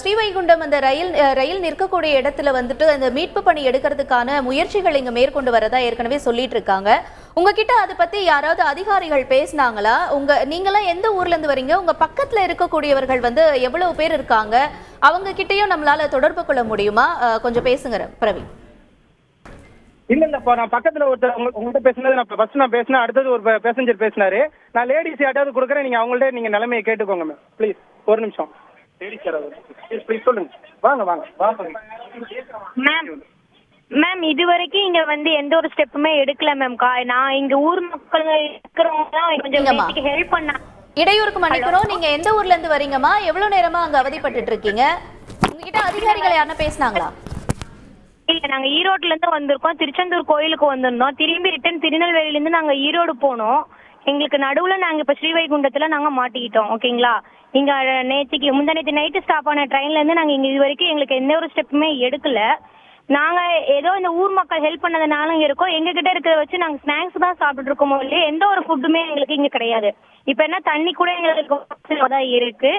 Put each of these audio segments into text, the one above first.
ஸ்ரீவைகுண்டம் அந்த ரயில் நிற்கக்கூடிய இடத்துல வந்துட்டு அந்த மீட்பு பணி எடுக்கிறதுக்கான முயற்சிகள் இங்க மேற்கொண்டு வரதா ஏற்கனவே சொல்லிட்டு இருக்காங்க. உங்ககிட்ட அதை பத்தி யாராவது அதிகாரிகள் பேசினாங்களா? நீங்களாம் எந்த ஊர்ல இருந்து வரீங்க? உங்க பக்கத்துல இருக்கக்கூடியவர்கள் எவ்வளவு பேர் இருக்காங்க? அவங்க கிட்டயும் நம்மளால தொடர்பு கொள்ள முடியுமா? கொஞ்சம் பேசுங்க பிரவீன். இல்ல நான் பக்கத்துல ஒருத்தர் உங்கள்கிட்ட பேசினது நான் பேசினேன். அடுத்தது ஒரு பேசஞ்சர் பேசினாரு. நான் லேடிஸ் யார்ட்டாவது கொடுக்குறேன், நீங்க அவங்கள்ட்ட நீங்க நிலைமையை கேட்டுக்கோங்க மேம் ப்ளீஸ். ஒரு நிமிஷம் சொல்லுங்க. வாங்க மேம் இது வரைக்கும் இங்க எந்த ஒரு ஸ்டெப்புமே எடுக்கல மேம். நான் இங்க ஊர் மக்கள் இருக்கிறவங்க கொஞ்சம் ஹெல்ப் பண்ண. இடையூறுக்கு மன்னிக்கணும். நீங்க எந்த ஊர்ல இருந்து வரீங்கம்மா? எவ்வளவு நேரமா அங்க அவதிப்பட்டு இருக்கீங்க? உங்ககிட்ட அதிகாரிகள் யாரும் பேசினாங்களா? இல்ல, நாங்க ஈரோட்ல இருந்து வந்திருக்கோம். திருச்செந்தூர் கோயிலுக்கு வந்திருந்தோம். திரும்பி ரிட்டர்ன் திருநெல்வேலியில இருந்து நாங்க ஈரோடு போனோம். எங்களுக்கு நடுவுல நாங்க இப்ப ஸ்ரீவைகுண்டத்துல நாங்க மாட்டிக்கிட்டோம். ஓகேங்களா? இங்க முந்தானேத்து நைட்டு ஸ்டாப் ஆன ட்ரெயின்ல இருந்து நாங்க இங்க இது வரைக்கும் எங்களுக்கு எந்த ஒரு ஸ்டெப்புமே எடுக்கல. நாங்க ஏதோ இந்த ஊர் மக்கள் ஹெல்ப் பண்ணதுனால இங்க இருக்கோம். எங்க கிட்ட இருக்கிறத வச்சு நாங்க ஸ்நாக்ஸ் தான் சாப்பிட்டு இருக்கோமோ இல்லையா, எந்த ஒரு ஃபுட்டுமே எங்களுக்கு இங்க கிடையாது. இப்ப என்ன தண்ணி கூட எங்களுக்கு தான் இருக்கு.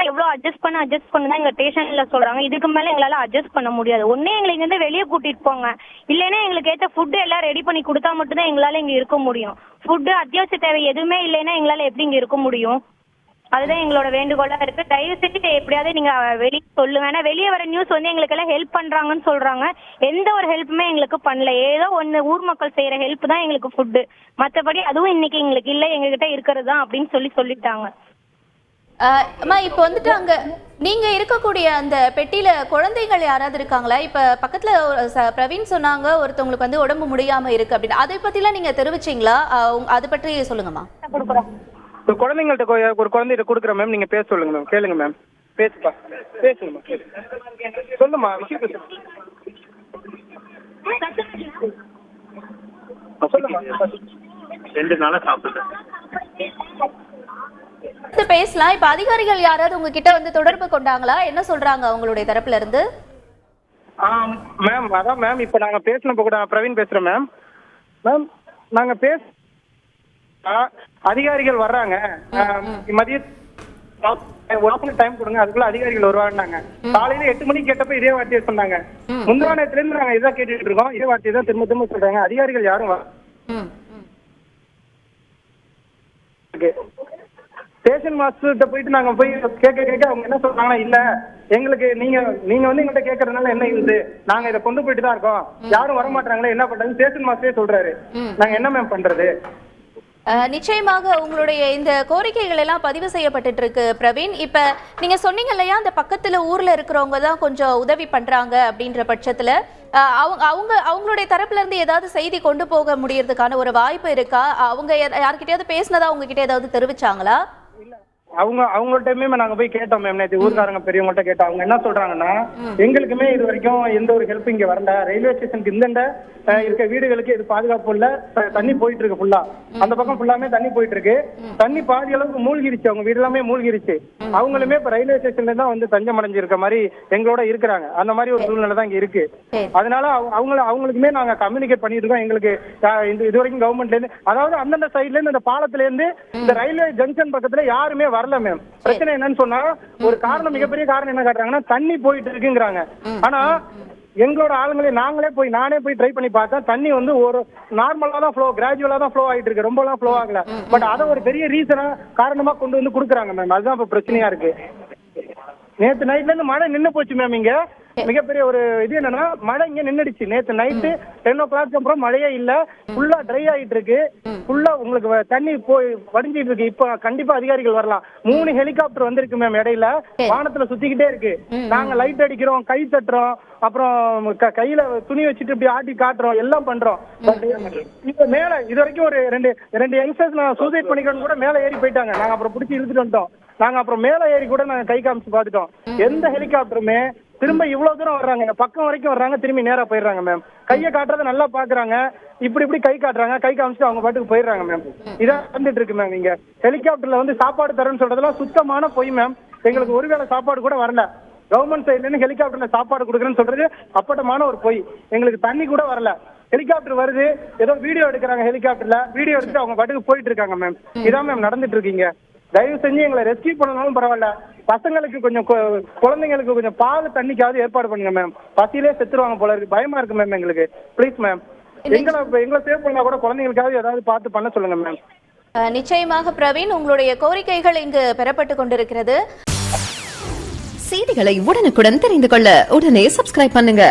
எவ்வளவு அட்ஜஸ்ட் பண்ணதான் எங்க ஸ்டேஷன்ல சொல்றாங்க. இதுக்கு மேல எங்களால அட்ஜஸ்ட் பண்ண முடியாது. ஒன்னே எங்களை இங்க இருந்து வெளியே கூட்டிட்டு போங்க, இல்லைன்னா எங்களுக்கு ஏற்ற ஃபுட்டு எல்லாம் ரெடி பண்ணி கொடுத்தா மட்டும்தான் எங்களால இங்க இருக்க முடியும். ஃபுட்டு அத்தியாவசிய தேவை எதுவுமே இல்லைன்னா எங்களால எப்படி இங்க இருக்க முடியும்? அதுதான் எங்களோட வேண்டுகோளா இருக்கு. தயவு செஞ்சு எப்படியாவது நீங்க வெளியே சொல்லுங்க. ஏன்னா வெளியே வர நியூஸ் எங்களுக்கு எல்லாம் ஹெல்ப் பண்றாங்கன்னு சொல்றாங்க. எந்த ஒரு ஹெல்ப்புமே எங்களுக்கு பண்ணல. ஏதோ ஒண்ணு ஊர் மக்கள் செய்யற ஹெல்ப் தான் எங்களுக்கு ஃபுட்டு. மற்றபடி அதுவும் இன்னைக்கு எங்களுக்கு இல்ல, எங்க கிட்ட இருக்கிறது தான் அப்படின்னு சொல்லிட்டாங்க. அம்மா, இப்ப அங்க நீங்க இருக்கக்கூடிய அந்த பெட்டியில குழந்தைகள் யாராவது இருக்காங்களா? இப்ப பக்கத்துல பிரவீன் சொன்னாங்க ஒருத்தவங்களுக்கு உடம்பு முடியாம இருக்கு அப்படின்னு. அதை பத்தி எல்லாம் நீங்க தெரிவிச்சீங்களா? அதை பற்றி சொல்லுங்கம்மா. குழந்தைங்கள்ட்ட ஒரு குழந்தைகிட்ட கொடுக்குறேன் மேம். நீங்க பேச சொல்லுங்க மேம். கேளுங்க மேம். பேசுங்கம்மா. சொல்லுமா. சொல்லுமா. 2 நாளா சாப்பிடுறேன். பேசலாம். இப்ப அதிகாரிகள் யாராவது உங்ககிட்ட தொடர்பு கொண்டாங்களா? என்ன சொல்றாங்க அவங்களுடைய தரப்புல இருந்து? மேம் அதான் மேம், இப்ப நாங்க பேசினப்ப கூட பிரவீன் பேசுறேன் மேம். நாங்க அதிகாரிகள் வர்றாங்க. மதியம் டைம் கொடுங்க, அதுக்குள்ள அதிகாரிகள் வருவாங்க. காலையில 8 மணிக்கு கேட்டப்ப இதே வார்த்தையை சொன்னாங்க. முந்தானத்துல இருந்து நாங்க இதான் கேட்டுட்டு இருக்கோம். இதே வார்த்தையை தான் திரும்ப சொல்றாங்க. அதிகாரிகள் யாரும் ஸ்டேஷன் மாஸ்டர்கிட்ட போயிட்டு நாங்க போய் கேட்க அவங்க என்ன சொல்றாங்கன்னா, இல்ல எங்களுக்கு நீங்க எங்கள்கிட்ட கேட்கறதுனால என்ன யூஸ், நாங்க இதை கொண்டு போயிட்டு தான் இருக்கோம், யாரும் வர மாட்டாங்களே, என்ன பண்றது ஸ்டேஷன் மாஸ்டரே சொல்றாரு. நாங்க என்ன மேம் பண்றது? நிச்சயமாக உங்களுடைய இந்த கோரிக்கைகள் எல்லாம் பதிவு செய்யப்பட்டு இருக்கு பிரவீன். இப்ப நீங்க சொன்னீங்க இல்லையா, அந்த பக்கத்துல ஊர்ல இருக்கிறவங்க தான் கொஞ்சம் உதவி பண்றாங்க அப்படின்ற பட்சத்துல அவங்களுடைய தரப்புல இருந்து ஏதாவது செய்தி கொண்டு போக முடியறதுக்கான ஒரு வாய்ப்பு இருக்கா? அவங்க யார்கிட்டயாவது பேசினதா உங்ககிட்ட ஏதாவது தெரிவிச்சாங்களா? அவங்கள்ட்டயுமே நாங்க போய் கேட்டோம் மேம். நேற்று ஊர்காரங்க பெரியவங்கள்ட்ட கேட்டோம். அவங்க என்ன சொல்றாங்கன்னா, எங்களுக்குமே இது வரைக்கும் எந்த ஒரு ஹெல்ப் இங்க வரல. ரயில்வே ஸ்டேஷனுக்கு இந்த இருக்க வீடுகளுக்கு இது பாதுகாப்பு இல்ல. தண்ணி போயிட்டு இருக்கு ஃபுல்லா. அந்த பக்கம் ஃபுல்லாமே தண்ணி போயிட்டு இருக்கு. தண்ணி பாதி அளவுக்கு மூழ்கிருச்சு. அவங்க வீடு எல்லாமே மூழ்கிருச்சு. அவங்களுமே இப்ப ரயில்வே ஸ்டேஷன்ல தான் தஞ்சம் அடைஞ்சு இருக்க மாதிரி எங்களோட இருக்கிறாங்க. அந்த மாதிரி ஒரு சூழ்நிலை தான் இங்க இருக்கு. அதனால அவங்களுக்குமே நாங்க கம்யூனிகேட் பண்ணிட்டு இருக்கோம். எங்களுக்கு இது வரைக்கும் கவர்மெண்ட்ல இருந்து, அதாவது அந்தந்த சைட்ல இருந்து, அந்த பாலத்துல இருந்து இந்த ரயில்வே ஜங்ஷன் பக்கத்துல யாருமே வரல மேம். பிரச்சனை என்னன்னு சொன்னா, ஒரு காரணம், மிகப்பெரிய காரணம் என்ன காட்டுறாங்கன்னா, தண்ணி போயிட்டு இருக்குங்கிறாங்க. ஆனா எங்களோட ஆளுங்களே நானே போய் ட்ரை பண்ணி பார்த்தேன். தண்ணி ஒரு நார்மலா தான் ஃப்ளோ, கிராஜுவலா தான் ஃப்ளோ ஆயிட்டு இருக்கு. ரொம்பலாம் ஃப்ளோ ஆகல. பட் அதை ஒரு பெரிய ரீசனா காரணமா கொண்டு கொடுக்குறாங்க மேம். அதுதான் இப்ப பிரச்சனையா இருக்கு. நேற்று நைட்ல இருந்து மழை நின்று போச்சு மேம். இங்க மிகப்பெரிய ஒரு இது என்னன்னா, மழை இங்க நின்றுடுச்சு. நேற்று நைட்டு 10 o'clock அப்புறம் மழையே இல்ல. ஃபுல்லா ட்ரை ஆயிட்டு இருக்கு. ஃபுல்லா உங்களுக்கு தண்ணி போய் வடிஞ்சிட்டு இருக்கு. இப்ப கண்டிப்பா அதிகாரிகள் வரலாம். 3 ஹெலிகாப்டர் வந்திருக்கு மேம். இடையில வானத்துல சுத்திக்கிட்டே இருக்கு. நாங்க லைட் அடிக்கிறோம், கை தட்டுறோம், அப்புறம் கையில துணி வச்சுட்டு இப்படி ஆட்டி காட்டுறோம், எல்லாம் பண்றோம். இப்ப மேல இது வரைக்கும் ஒரு ரெண்டு யங்ஸ்டர்ஸ் நான் சூசைட் பண்ணிக்கணும் கூட மேல ஏறி போயிட்டாங்க. நாங்க அப்புறம் பிடிச்சி இழுத்துட்டு வந்துட்டோம். நாங்க அப்புறம் மேல ஏறி கூட நாங்க கை காமிச்சு பாத்துட்டோம். எந்த ஹெலிகாப்டருமே திரும்ப இவ்வளவு தூரம் வர்றாங்க, இந்த பக்கம் வரைக்கும் வர்றாங்க, திரும்பி நேரா போயிடுறாங்க மேம். கையை காட்டுறத நல்லா பாக்குறாங்க, இப்படி கை காட்டுறாங்க, கை காமிச்சுட்டு அவங்க பாட்டுக்கு போயிடுறாங்க மேம். இதான் வந்துட்டு இருக்கு மேம். இங்க ஹெலிகாப்டர்ல சாப்பாடு தரேன்னு சொல்றதெல்லாம் சுத்தமான பொய் மேம். எங்களுக்கு ஒருவேளை சாப்பாடு கூட வரல. கவர்மெண்ட் சைட்ல இருந்து ஹெலிகாப்டர்ல சாப்பாடு கொடுக்குறேன்னு சொல்றது அப்பட்டமான ஒரு பொய். எங்களுக்கு தண்ணி கூட வரல. ஹெலிகாப்டர் வருது, ஏதோ வீடியோ எடுக்கிறாங்க. ஹெலிகாப்டர்ல வீடியோ எடுத்துட்டு அவங்க பாட்டுக்கு போயிட்டு இருக்காங்க மேம். இதான் மேம் நடந்துட்டு இருக்கீங்க. தயவு செஞ்சு எங்களை ரெஸ்கியூ பண்ணனாலும் பரவாயில்ல, பசங்களுக்கு கொஞ்சம் குழந்தைங்களுக்கு கொஞ்சம் பால் தண்ணிக்காவது ஏற்பாடு பண்ணுங்க மேம். பசியிலே செத்துருவாங்க போல இருக்கு, பயமா இருக்கு மேம் எங்களுக்கு. ப்ளீஸ் மேம், எங்களை சேவ் பண்ணா கூட குழந்தைங்களுக்காவது ஏதாவது பார்த்து பண்ண சொல்லுங்க மேம். நிச்சயமாக பிரவீன், உங்களுடைய கோரிக்கைகள் இங்கு பெறப்பட்டு கொண்டிருக்கிறது. செய்திகளை உடனுக்குடன் தெரிந்து கொள்ள உடனே சப்ஸ்கிரைப் பண்ணுங்க.